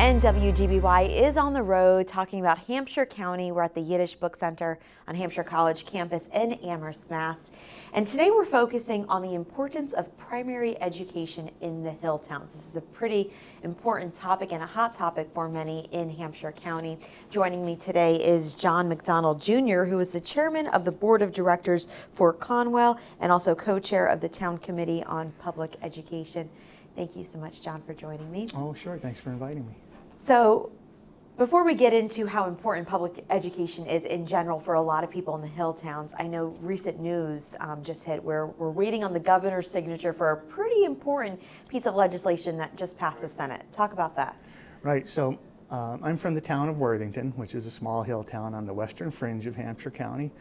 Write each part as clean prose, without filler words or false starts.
And WGBY is on the road talking about Hampshire County. We're at the Yiddish Book Center on Hampshire College campus in Amherst, Mass. And today we're focusing on the importance of primary education in the Hilltowns. This is a pretty important topic and a hot topic for many in Hampshire County. Joining me today is John McDonald Jr., who is the chairman of the board of directors for Conwell and also co-chair of the town committee on public education. Thank you so much, John, for joining me. Oh, sure. Thanks for inviting me. So before we get into how important public education is in general for a lot of people in the Hilltowns, I know recent news just hit where we're waiting on the governor's signature for a pretty important piece of legislation that just passed the Senate. Talk about that. Right. So I'm from the town of Worthington, which is a small hill town on the western fringe of Hampshire County.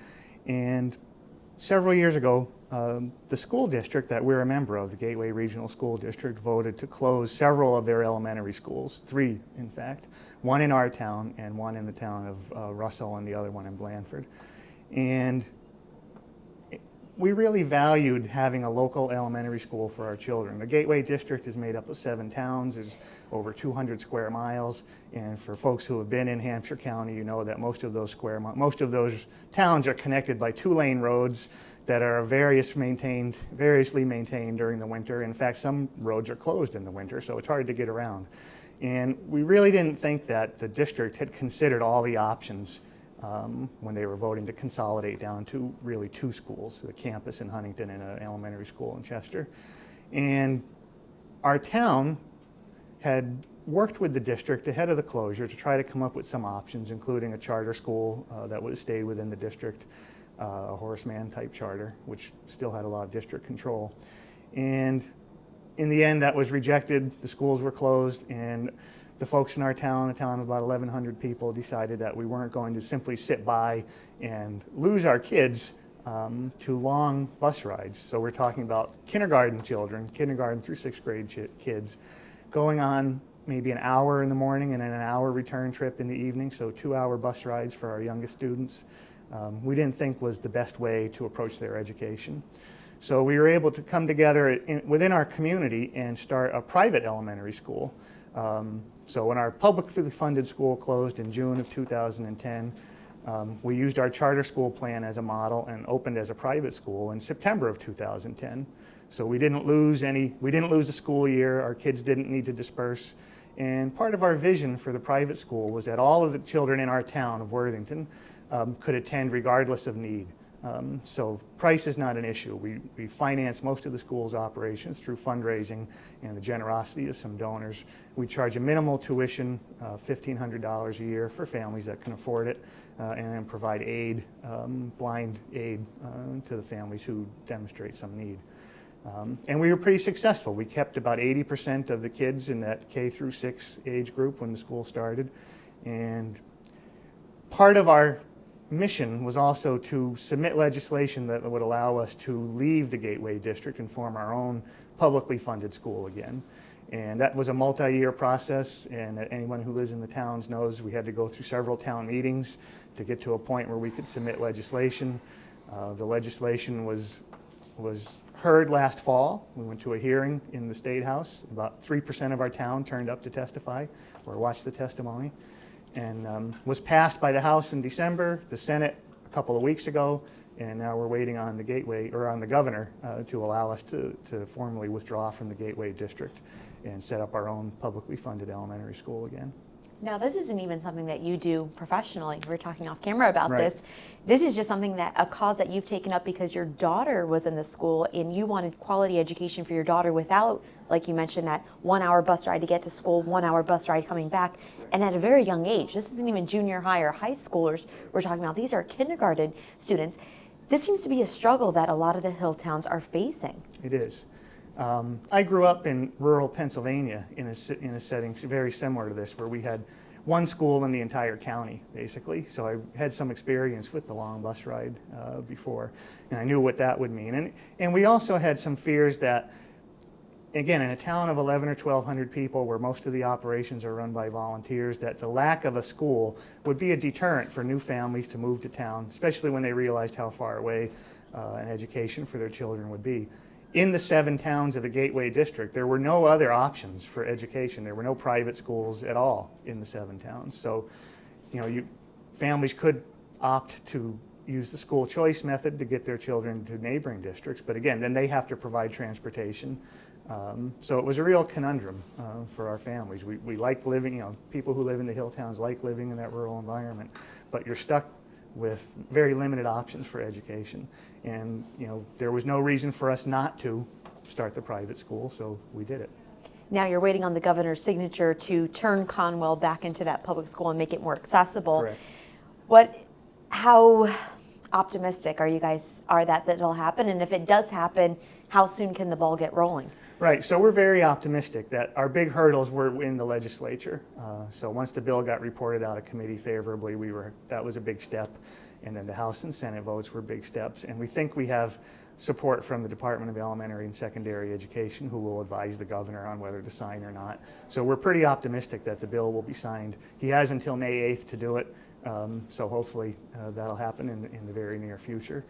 And several years ago, the school district that we're a member of, the Gateway Regional School District, voted to close several of their elementary schools, 3 in fact, one in our town and one in the town of Russell and the other one in Blandford. And we really valued having a local elementary school for our children. The Gateway District is made up of 7 towns. There's over 200 square miles. And for folks who have been in Hampshire County, you know that most of those towns are connected by 2-lane roads that are variously maintained during the winter. In fact, some roads are closed in the winter, so it's hard to get around. And we really didn't think that the district had considered all the options when they were voting to consolidate down to really 2 schools, a campus in Huntington and an elementary school in Chester. And our town had worked with the district ahead of the closure to try to come up with some options, including a charter school that would stay within the district, a horseman type charter, which still had a lot of district control. And in the end, that was rejected. The schools were closed, and the folks in our town, a town of about 1,100 people, decided that we weren't going to simply sit by and lose our kids to long bus rides. So we're talking about kindergarten children, kindergarten through 6th grade kids, going on maybe an hour in the morning and then an hour return trip in the evening, so 2-hour bus rides for our youngest students. We didn't think was the best way to approach their education. So we were able to come together within our community and start a private elementary school. So when our publicly funded school closed in June of 2010, we used our charter school plan as a model and opened as a private school in September of 2010. So we didn't lose a school year. Our kids didn't need to disperse. And part of our vision for the private school was that all of the children in our town of Worthington could attend regardless of need. So price is not an issue. We finance most of the school's operations through fundraising and the generosity of some donors. We charge a minimal tuition, $1,500 a year for families that can afford it, and then provide aid, blind aid to the families who demonstrate some need. And we were pretty successful. We kept about 80% of the kids in that K through 6 age group when the school started. And part of our mission was also to submit legislation that would allow us to leave the Gateway District and form our own publicly funded school again. And that was a multi-year process, and anyone who lives in the towns knows we had to go through several town meetings to get to a point where we could submit legislation. The legislation was heard last fall. We went to a hearing in the State House. About 3% of our town turned up to testify or watch the testimony, and was passed by the House in December, the Senate a couple of weeks ago, and now we're waiting on the governor to allow us to formally withdraw from the Gateway District and set up our own publicly funded elementary school again. Now, this isn't even something that you do professionally. We were talking off camera about Right. this. This is just a cause that you've taken up because your daughter was in the school and you wanted quality education for your daughter without, like you mentioned, that 1-hour bus ride to get to school, 1-hour bus ride coming back, and at a very young age. This isn't even junior high or high schoolers we're talking about. These are kindergarten students. This seems to be a struggle that a lot of the Hilltowns are facing. It is. I grew up in rural Pennsylvania in a setting very similar to this, where we had one school in the entire county, basically. So I had some experience with the long bus ride before, and I knew what that would mean. And we also had some fears that, again, in a town of 1,100 or 1,200 people, where most of the operations are run by volunteers, that the lack of a school would be a deterrent for new families to move to town, especially when they realized how far away an education for their children would be. in the 7 towns of the Gateway District, there were no other options for education. There were no private schools at all in the 7 towns. So, families could opt to use the school choice method to get their children to neighboring districts, but again, then they have to provide transportation. So it was a real conundrum for our families. We like living, people who live in the Hilltowns like living in that rural environment, but you're stuck with very limited options for education. And there was no reason for us not to start the private school, so we did it. Now you're waiting on the governor's signature to turn Conwell back into that public school and make it more accessible. Correct. How optimistic are you guys that it'll happen? And if it does happen, how soon can the ball get rolling? Right, so we're very optimistic that our big hurdles were in the legislature. So once the bill got reported out of committee favorably, that was a big step. And then the House and Senate votes were big steps. And we think we have support from the Department of Elementary and Secondary Education, who will advise the governor on whether to sign or not. So we're pretty optimistic that the bill will be signed. He has until May 8th to do it. So hopefully that'll happen in the very near future.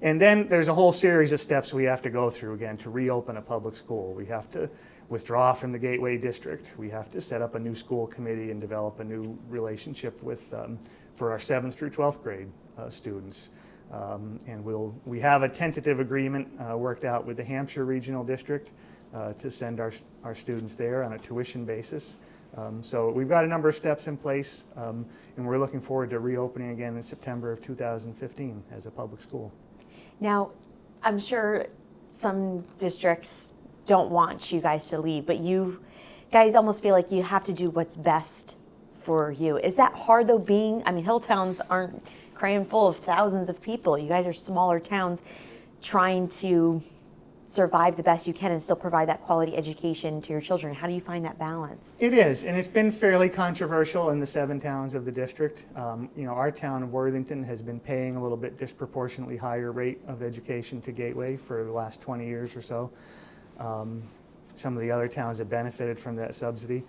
And then there's a whole series of steps we have to go through again to reopen a public school. We have to withdraw from the Gateway District. We have to set up a new school committee and develop a new relationship for our 7th through 12th grade students. And we have a tentative agreement worked out with the Hampshire Regional District to send our students there on a tuition basis. So we've got a number of steps in place, and we're looking forward to reopening again in September of 2015 as a public school. Now, I'm sure some districts don't want you guys to leave, but you guys almost feel like you have to do what's best for you. Is that hard though, Hilltowns aren't crammed full of thousands of people. You guys are smaller towns trying to survive the best you can and still provide that quality education to your children. How do you find that balance? It is, and it's been fairly controversial in the 7 towns of the district. Our town of Worthington has been paying a little bit disproportionately higher rate of education to Gateway for the last 20 years or so. Some of the other towns have benefited from that subsidy.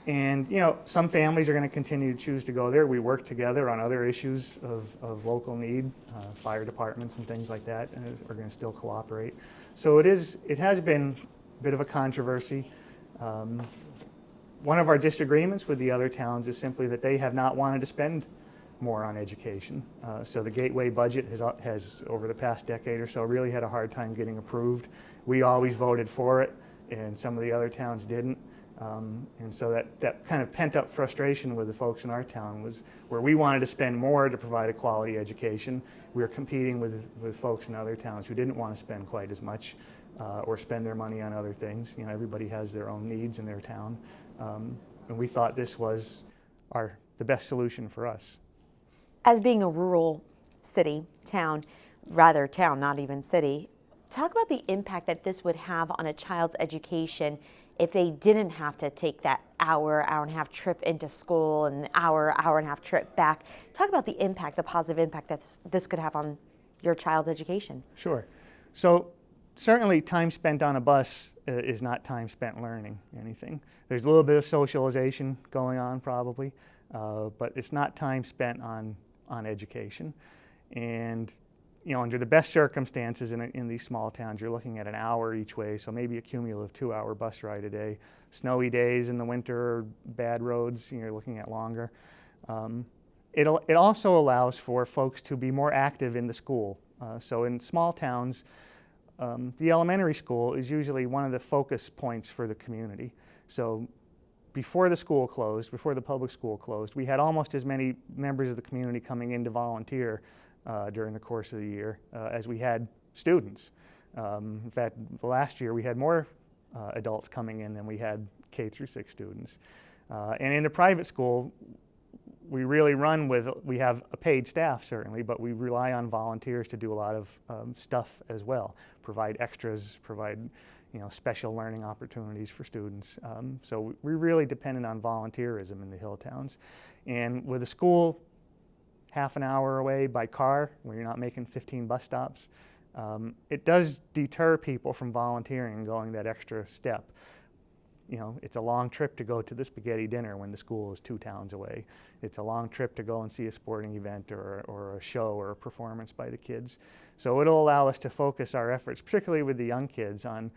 And some families are going to continue to choose to go there. We work together on other issues of local need, fire departments and things like that, and are going to still cooperate. So it has been a bit of a controversy. One of our disagreements with the other towns is simply that they have not wanted to spend more on education. So the Gateway budget has over the past decade or so really had a hard time getting approved. We always voted for it, and some of the other towns didn't. And so that kind of pent-up frustration with the folks in our town was where we wanted to spend more to provide a quality education. We were competing with folks in other towns who didn't want to spend quite as much or spend their money on other things. Everybody has their own needs in their town. And we thought this was the best solution for us. As being a rural town, not even city, talk about the impact that this would have on a child's education if they didn't have to take that hour and a half trip into school and hour and a half trip back. Talk about the positive impact that this could have on your child's education. Sure. So certainly time spent on a bus is not time spent learning anything. There's a little bit of socialization going on probably, but it's not time spent on education. And under the best circumstances in these small towns, you're looking at an hour each way, so maybe a cumulative 2-hour bus ride a day. Snowy days in the winter, bad roads, you're looking at longer. It also allows for folks to be more active in the school. So in small towns, the elementary school is usually one of the focus points for the community. So before the public school closed, we had almost as many members of the community coming in to volunteer during the course of the year as we had students. In fact, last year we had more adults coming in than we had K through 6 students. And in the private school, we have a paid staff certainly, but we rely on volunteers to do a lot of stuff as well, provide extras, provide special learning opportunities for students. So we're really dependent on volunteerism in the Hilltowns. And with a school half an hour away by car, where you're not making 15 bus stops, it does deter people from volunteering and going that extra step. You know, it's a long trip to go to the spaghetti dinner when the school is 2 towns away. It's a long trip to go and see a sporting event or a show or a performance by the kids. So it'll allow us to focus our efforts, particularly with the young kids, on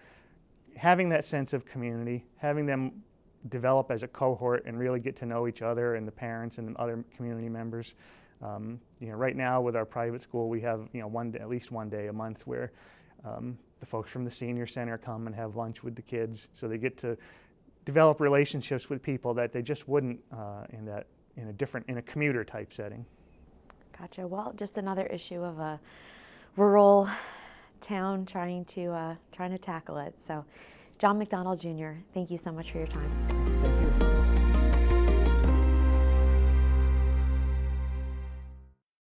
having that sense of community, having them develop as a cohort and really get to know each other and the parents and other community members. You know, right now with our private school, we have, you know, at least one day a month where the folks from the senior center come and have lunch with the kids, so they get to develop relationships with people that they just wouldn't in a commuter type setting. Gotcha. Well, just another issue of a rural town trying to tackle it. So, John McDonald Jr., thank you so much for your time.